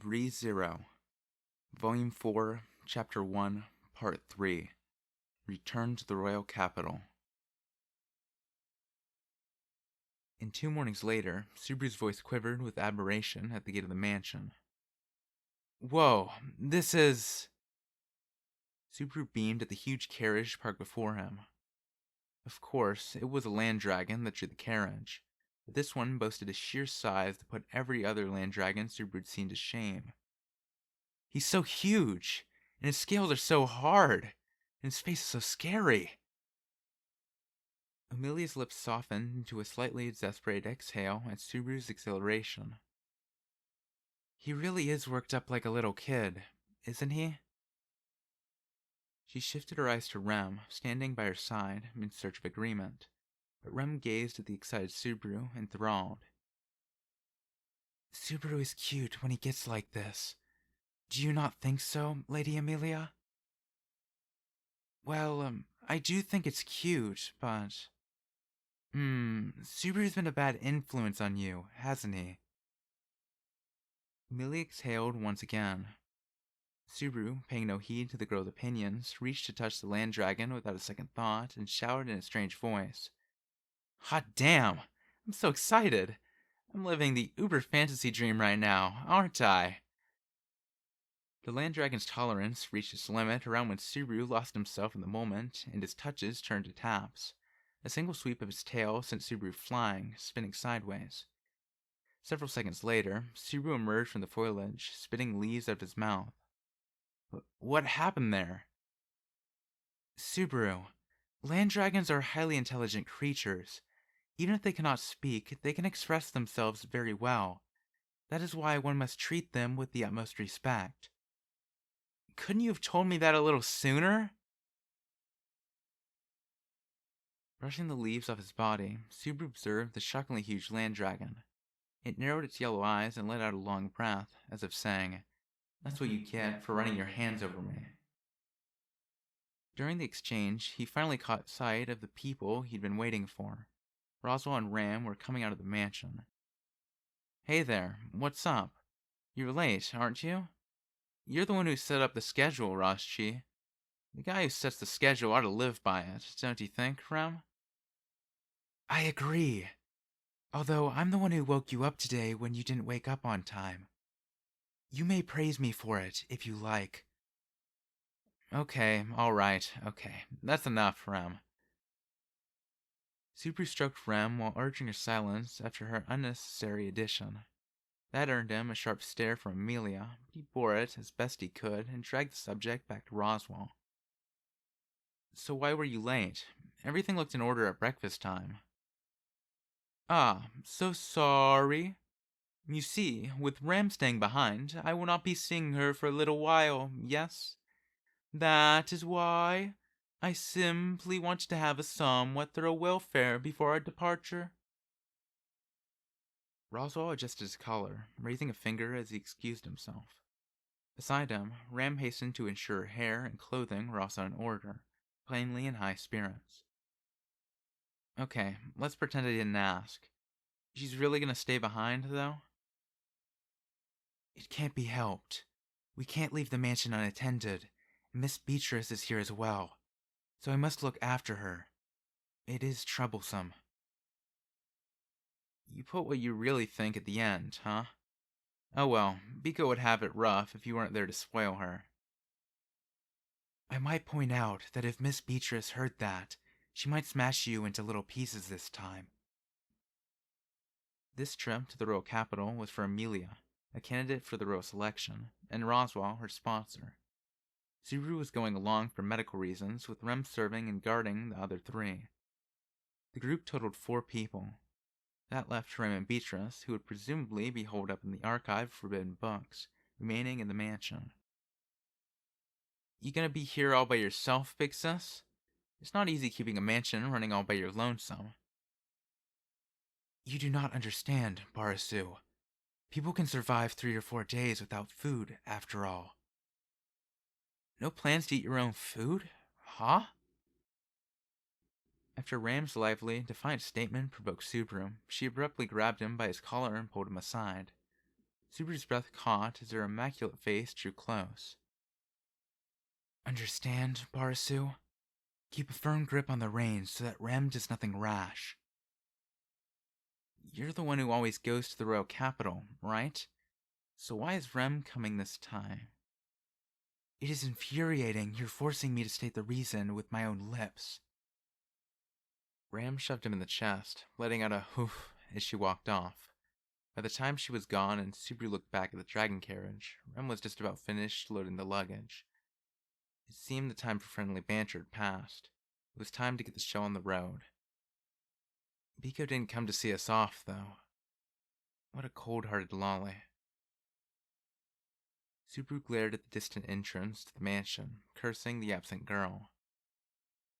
Re-Zero, Volume 4, Chapter 1, Part 3, Return to the Royal Capital. And 2 mornings later, Subaru's voice quivered with admiration at the gate of the mansion. Whoa, this is... Subaru beamed at the huge carriage parked before him. Of course, it was a land dragon that drew the carriage, but this one boasted a sheer size that put every other land dragon Subaru had seen to shame. He's so huge, and his scales are so hard, and his face is so scary. Amelia's lips softened into a slightly exasperated exhale at Subaru's exhilaration. He really is worked up like a little kid, isn't he? She shifted her eyes to Rem, standing by her side in search of agreement, but Rem gazed at the excited Subaru, enthralled. Subaru is cute when he gets like this. Do you not think so, Lady Amelia? Well, I do think it's cute, but... Subaru's been a bad influence on you, hasn't he? Amelia exhaled once again. Subaru, paying no heed to the girl's opinions, reached to touch the land dragon without a second thought and shouted in a strange voice. Hot damn! I'm so excited! I'm living the uber fantasy dream right now, aren't I? The land dragon's tolerance reached its limit around when Subaru lost himself in the moment and his touches turned to taps. A single sweep of his tail sent Subaru flying, spinning sideways. Several seconds later, Subaru emerged from the foliage, spitting leaves out of his mouth. What happened there? Subaru, land dragons are highly intelligent creatures. Even if they cannot speak, they can express themselves very well. That is why one must treat them with the utmost respect. Couldn't you have told me that a little sooner? Brushing the leaves off his body, Subaru observed the shockingly huge land dragon. It narrowed its yellow eyes and let out a long breath, as if saying, That's what you get for running your hands over me. During the exchange, he finally caught sight of the people he'd been waiting for. Roswell and Ram were coming out of the mansion. Hey there, what's up? You're late, aren't you? You're the one who set up the schedule, Roschi. The guy who sets the schedule ought to live by it, don't you think, Ram? I agree. Although I'm the one who woke you up today when you didn't wake up on time. You may praise me for it, if you like. Okay, alright, okay. That's enough, Rem. Subaru stroked Rem while urging her silence after her unnecessary addition. That earned him a sharp stare from Amelia, but he bore it as best he could and dragged the subject back to Roswell. So why were you late? Everything looked in order at breakfast time. Ah, so sorry. You see, with Ram staying behind, I will not be seeing her for a little while, yes? That is why I simply wanted to have a somewhat thorough welfare before our departure. Roswell adjusted his collar, raising a finger as he excused himself. Beside him, Ram hastened to ensure her hair and clothing were also in order, plainly in high spirits. Okay, let's pretend I didn't ask. She's really gonna stay behind, though? It can't be helped. We can't leave the mansion unattended, and Miss Beatrice is here as well, so I must look after her. It is troublesome. You put what you really think at the end, huh? Oh well, Biko would have it rough if you weren't there to spoil her. I might point out that if Miss Beatrice heard that, she might smash you into little pieces this time. This trip to the royal capital was for Amelia, a candidate for the royal selection, and Roswell, her sponsor. Subaru was going along for medical reasons, with Rem serving and guarding the other 3. The group totaled 4 people. That left Rem and Beatrice, who would presumably be holed up in the archive of forbidden books, remaining in the mansion. You gonna be here all by yourself, big sis? It's not easy keeping a mansion running all by your lonesome. You do not understand, Barasu. People can survive 3 or 4 days without food, after all. No plans to eat your own food? Huh? After Ram's lively, defiant statement provoked Subaru, she abruptly grabbed him by his collar and pulled him aside. Subaru's breath caught as her immaculate face drew close. Understand, Barasu? Keep a firm grip on the reins so that Rem does nothing rash. You're the one who always goes to the royal capital, right? So why is Rem coming this time? It is infuriating you're forcing me to state the reason with my own lips. Ram shoved him in the chest, letting out a hoof as she walked off. By the time she was gone and Subaru looked back at the dragon carriage, Rem was just about finished loading the luggage. It seemed the time for friendly banter had passed. It was time to get the show on the road. Biko didn't come to see us off, though. What a cold-hearted lolly. Subaru glared at the distant entrance to the mansion, cursing the absent girl.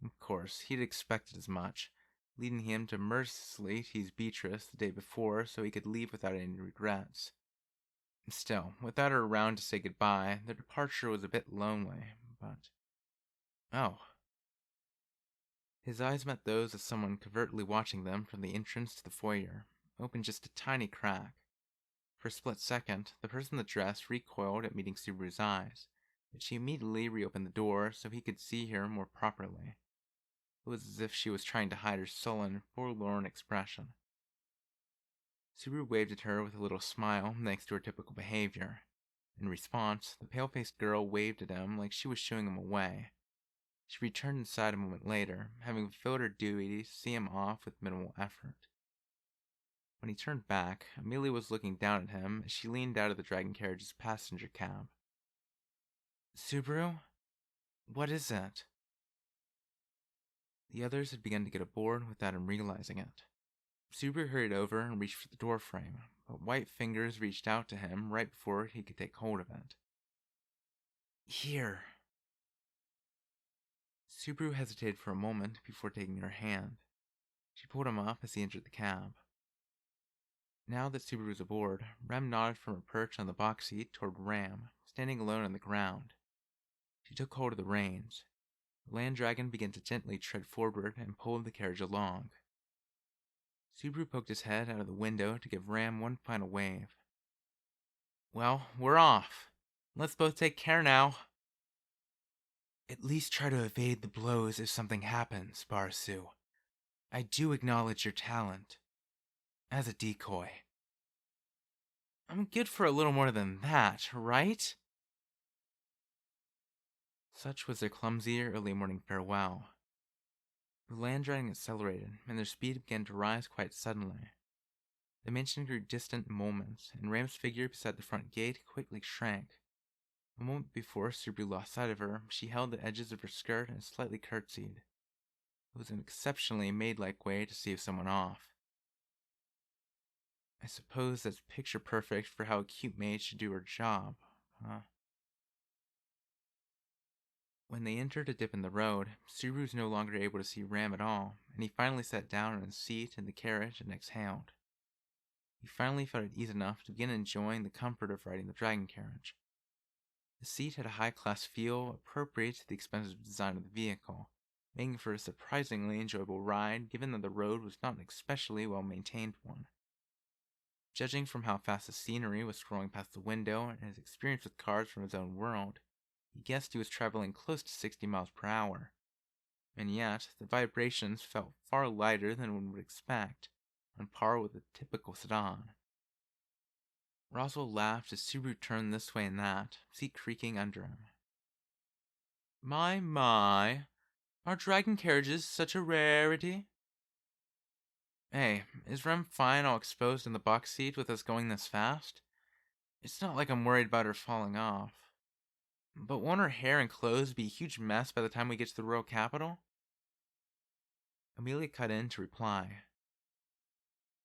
Of course, he'd expected as much, leading him to mercilessly tease Beatrice the day before so he could leave without any regrets. Still, without her around to say goodbye, their departure was a bit lonely, but... Oh. His eyes met those of someone covertly watching them from the entrance to the foyer, open just a tiny crack. For a split second, the person in the dress recoiled at meeting Subaru's eyes, but she immediately reopened the door so he could see her more properly. It was as if she was trying to hide her sullen, forlorn expression. Subaru waved at her with a little smile, thanks to her typical behavior. In response, the pale-faced girl waved at him like she was shooing him away. She returned inside a moment later, having fulfilled her duty to see him off with minimal effort. When he turned back, Amelia was looking down at him as she leaned out of the dragon carriage's passenger cab. Subaru? What is it? The others had begun to get aboard without him realizing it. Subaru hurried over and reached for the doorframe, but white fingers reached out to him right before he could take hold of it. Here. Subaru hesitated for a moment before taking her hand. She pulled him up as he entered the cab. Now that Subaru was aboard, Rem nodded from her perch on the box seat toward Ram, standing alone on the ground. She took hold of the reins. The land dragon began to gently tread forward and pulled the carriage along. Subaru poked his head out of the window to give Ram one final wave. Well, we're off. Let's both take care now. At least try to evade the blows if something happens, Barasu. I do acknowledge your talent. As a decoy. I'm good for a little more than that, right? Such was their clumsy early morning farewell. The land dragon accelerated, and their speed began to rise quite suddenly. The mansion grew distant in moments, and Ram's figure beside the front gate quickly shrank. A moment before Subaru lost sight of her, she held the edges of her skirt and slightly curtsied. It was an exceptionally maid-like way to see someone off. I suppose that's picture perfect for how a cute maid should do her job, huh? When they entered a dip in the road, Subaru was no longer able to see Ram at all, and he finally sat down on his seat in the carriage and exhaled. He finally felt at ease enough to begin enjoying the comfort of riding the dragon carriage. The seat had a high-class feel appropriate to the expensive design of the vehicle, making for a surprisingly enjoyable ride given that the road was not an especially well-maintained one. Judging from how fast the scenery was scrolling past the window and his experience with cars from his own world, he guessed he was traveling close to 60 miles per hour. And yet, the vibrations felt far lighter than one would expect, on par with a typical sedan. Roswell laughed as Subaru turned this way and that, seat creaking under him. My, are dragon carriages such a rarity? Hey, is Rem fine all exposed in the box seat with us going this fast? It's not like I'm worried about her falling off. But won't her hair and clothes be a huge mess by the time we get to the royal capital? Amelia cut in to reply.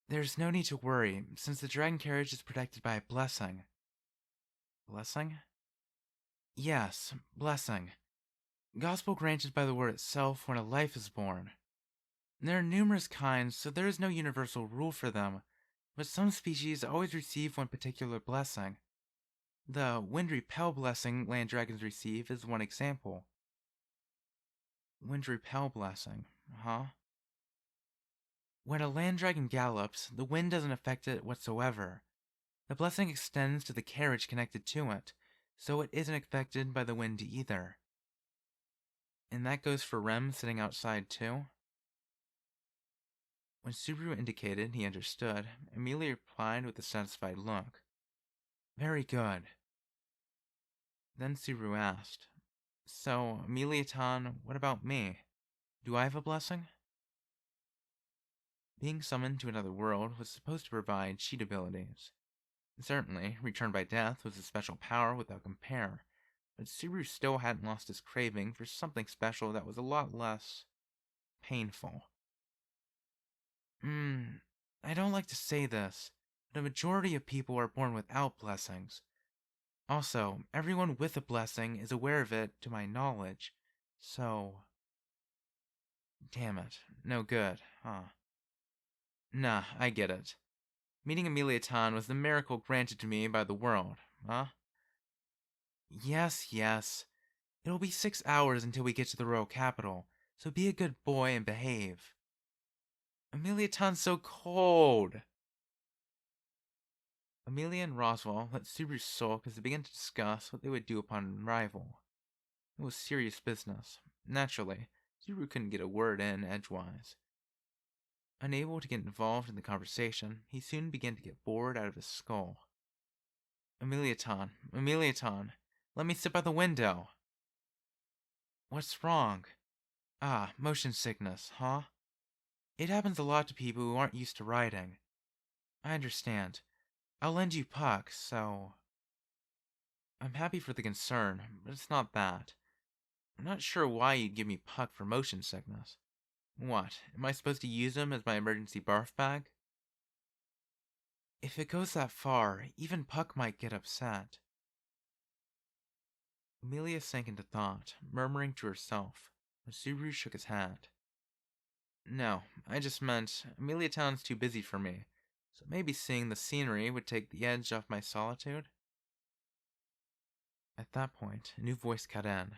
There's no need to worry, since the dragon carriage is protected by a blessing. Blessing? Yes, blessing. Gospel granted by the word itself when a life is born. There are numerous kinds, so there is no universal rule for them, but some species always receive one particular blessing. The wind repel blessing land dragons receive is one example. Wind repel blessing, huh? When a land dragon gallops, the wind doesn't affect it whatsoever. The blessing extends to the carriage connected to it, so it isn't affected by the wind either. And that goes for Rem sitting outside too? When Subaru indicated he understood, Amelia replied with a satisfied look. Very good. Then Subaru asked, So, Amelia-tan, what about me? Do I have a blessing? Being summoned to another world was supposed to provide cheat abilities. Certainly, Return by Death was a special power without compare, but Subaru still hadn't lost his craving for something special that was a lot less painful. I don't like to say this, but a majority of people are born without blessings. Also, everyone with a blessing is aware of it to my knowledge, so... Damn it, no good, huh? Nah, I get it. Meeting Amelia Tan was the miracle granted to me by the world, huh? Yes, yes. It'll be 6 hours until we get to the royal capital, so be a good boy and behave. Amelia Tan's so cold! Amelia and Roswell let Subaru sulk as they began to discuss what they would do upon arrival. It was serious business. Naturally, Subaru couldn't get a word in edgewise. Unable to get involved in the conversation, he soon began to get bored out of his skull. Amelia-tan, let me sit by the window. What's wrong? Ah, motion sickness, huh? It happens a lot to people who aren't used to riding. I understand. I'll lend you Puck, so... I'm happy for the concern, but it's not that. I'm not sure why you'd give me Puck for motion sickness. What, am I supposed to use him as my emergency barf bag? If it goes that far, even Puck might get upset. Amelia sank into thought, murmuring to herself, when Subaru shook his head. No, I just meant Amelia Town's too busy for me, so maybe seeing the scenery would take the edge off my solitude? At that point, a new voice cut in.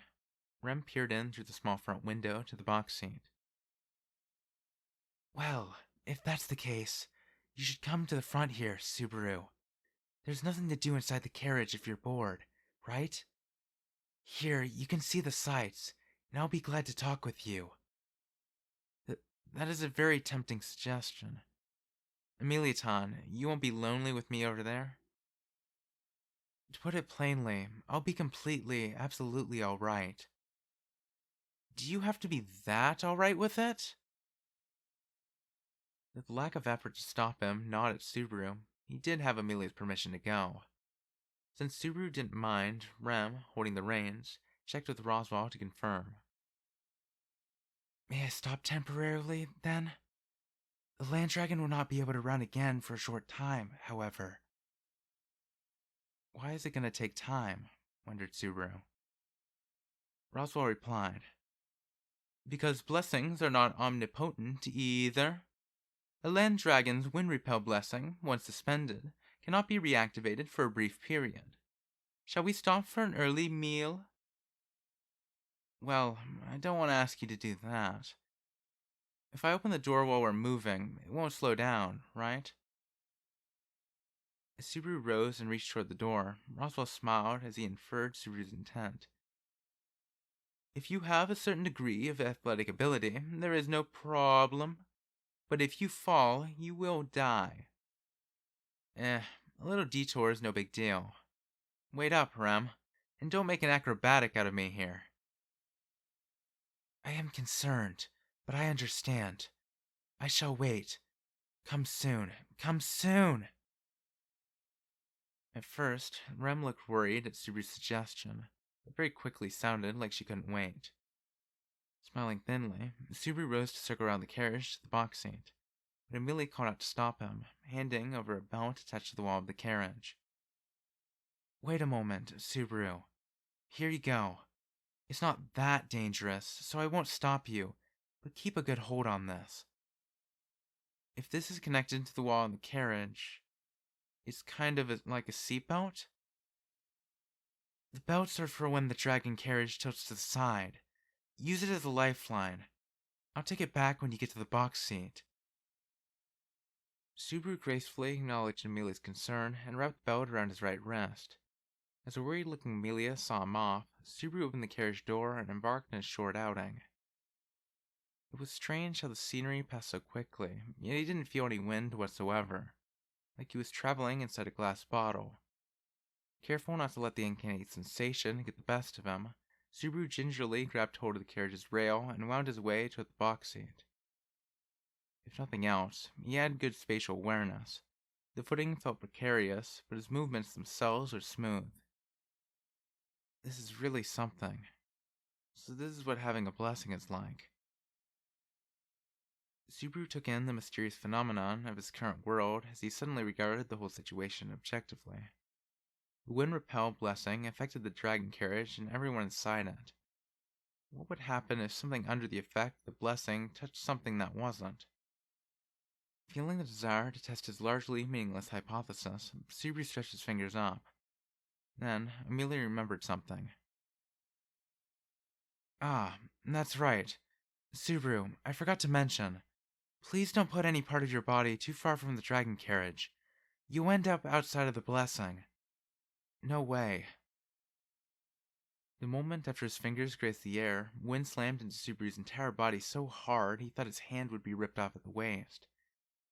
Rem peered in through the small front window to the box seat. Well, if that's the case, you should come to the front here, Subaru. There's nothing to do inside the carriage if you're bored, right? Here, you can see the sights, and I'll be glad to talk with you. That is a very tempting suggestion. Amelia-tan, you won't be lonely with me over there? To put it plainly, I'll be completely, absolutely alright. Do you have to be that alright with it? With the lack of effort to stop him, not at Subaru, he did have Amelia's permission to go. Since Subaru didn't mind, Rem, holding the reins, checked with Roswell to confirm. May I stop temporarily, then? The land dragon will not be able to run again for a short time, however. Why is it going to take time? Wondered Subaru. Roswell replied, Because blessings are not omnipotent either. A land dragon's wind repel blessing, once suspended, cannot be reactivated for a brief period. Shall we stop for an early meal? Well, I don't want to ask you to do that. If I open the door while we're moving, it won't slow down, right? As Subaru rose and reached toward the door, Roswell smiled as he inferred Subaru's intent. If you have a certain degree of athletic ability, there is no problem. But if you fall, you will die. A little detour is no big deal. Wait up, Rem, and don't make an acrobatic out of me here. I am concerned, but I understand. I shall wait. Come soon, come soon! At first, Rem looked worried at Subaru's suggestion, but very quickly sounded like she couldn't wait. Smiling thinly, Subaru rose to circle around the carriage to the box seat, but Amelia called out to stop him, handing over a belt attached to the wall of the carriage. Wait a moment, Subaru. Here you go. It's not that dangerous, so I won't stop you, but keep a good hold on this. If this is connected to the wall in the carriage, it's kind of like a seatbelt? The belts are for when the dragon carriage tilts to the side. Use it as a lifeline. I'll take it back when you get to the box seat. Subaru gracefully acknowledged Amelia's concern and wrapped the belt around his right wrist. As a worried-looking Amelia saw him off, Subaru opened the carriage door and embarked on his short outing. It was strange how the scenery passed so quickly, yet he didn't feel any wind whatsoever, like he was traveling inside a glass bottle. Careful not to let the uncanny sensation get the best of him, Subaru gingerly grabbed hold of the carriage's rail and wound his way toward the box seat. If nothing else, he had good spatial awareness. The footing felt precarious, but his movements themselves were smooth. This is really something. So this is what having a blessing is like. Subaru took in the mysterious phenomenon of his current world as he suddenly regarded the whole situation objectively. The wind-repelled blessing affected the dragon carriage and everyone inside it. What would happen if something under the effect of the blessing touched something that wasn't? Feeling the desire to test his largely meaningless hypothesis, Subaru stretched his fingers up. Then, Amelia remembered something. Ah, that's right. Subaru, I forgot to mention. Please don't put any part of your body too far from the dragon carriage. You end up outside of the blessing. No way. The moment after his fingers grazed the air, wind slammed into Subaru's entire body so hard he thought his hand would be ripped off at the waist.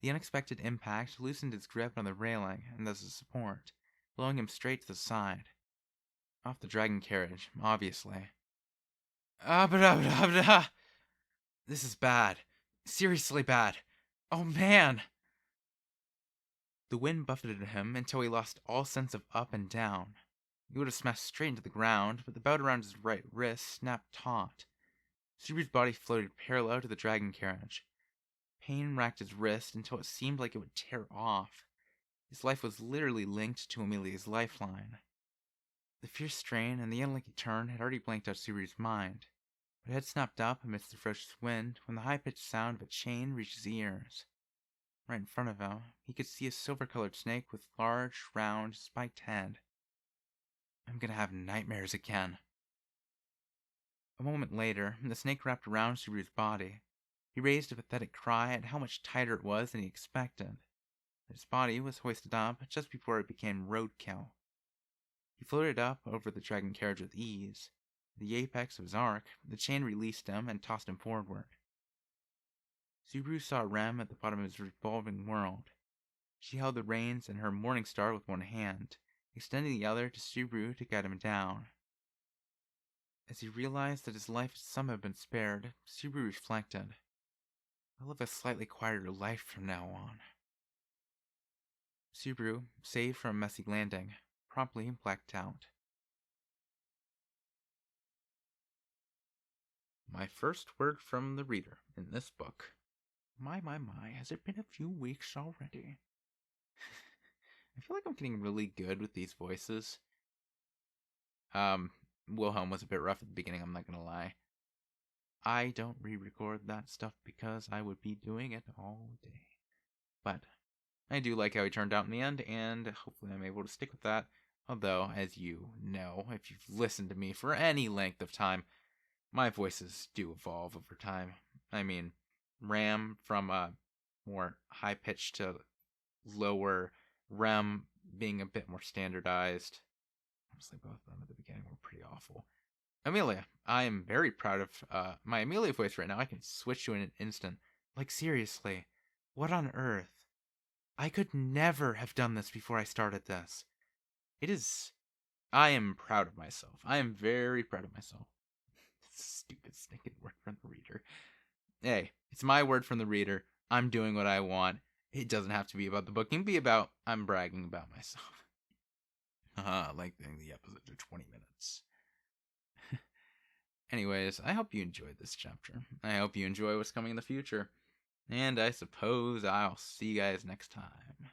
The unexpected impact loosened his grip on the railing and thus the support, blowing him straight to the side. Off the dragon carriage, obviously. This is bad. Seriously bad. Oh man! The wind buffeted him until he lost all sense of up and down. He would have smashed straight into the ground, but the belt around his right wrist snapped taut. Subaru's body floated parallel to the dragon carriage. Pain racked his wrist until it seemed like it would tear off. His life was literally linked to Amelia's lifeline. The fierce strain and the unlucky turn had already blanked out Subaru's mind, but it had snapped up amidst the ferocious wind when the high-pitched sound of a chain reached his ears. Right in front of him, he could see a silver-colored snake with large, round, spiked head. I'm gonna have nightmares again. A moment later, the snake wrapped around Subaru's body. He raised a pathetic cry at how much tighter it was than he expected. His body was hoisted up just before it became roadkill. He floated up over the dragon carriage with ease. At the apex of his arc, the chain released him and tossed him forward. Subaru saw Rem at the bottom of his revolving world. She held the reins and her morning star with one hand, extending the other to Subaru to guide him down. As he realized that his life had somehow been spared, Subaru reflected. I'll live a slightly quieter life from now on. Subaru, saved from a messy landing, promptly blacked out. My first word from the reader in this book. My, has it been a few weeks already? I feel like I'm getting really good with these voices. Wilhelm was a bit rough at the beginning, I'm not gonna lie. I don't re-record that stuff because I would be doing it all day. But I do like how he turned out in the end, and hopefully I'm able to stick with that. Although, as you know, if you've listened to me for any length of time, my voices do evolve over time. I mean, Ram from a more high-pitched to lower, Rem being a bit more standardized. Honestly, both of them at the beginning were pretty awful. Amelia, I am very proud of my Amelia voice right now. I can switch to in an instant. Like, seriously, what on earth? I could never have done this before I started this. I am proud of myself. I am very proud of myself. Stupid stinking word from the reader. Hey, it's my word from the reader. I'm doing what I want. It doesn't have to be about the book. It can be about I'm bragging about myself. Lengthening the episode to 20 minutes. Anyways, I hope you enjoyed this chapter. I hope you enjoy what's coming in the future. And I suppose I'll see you guys next time.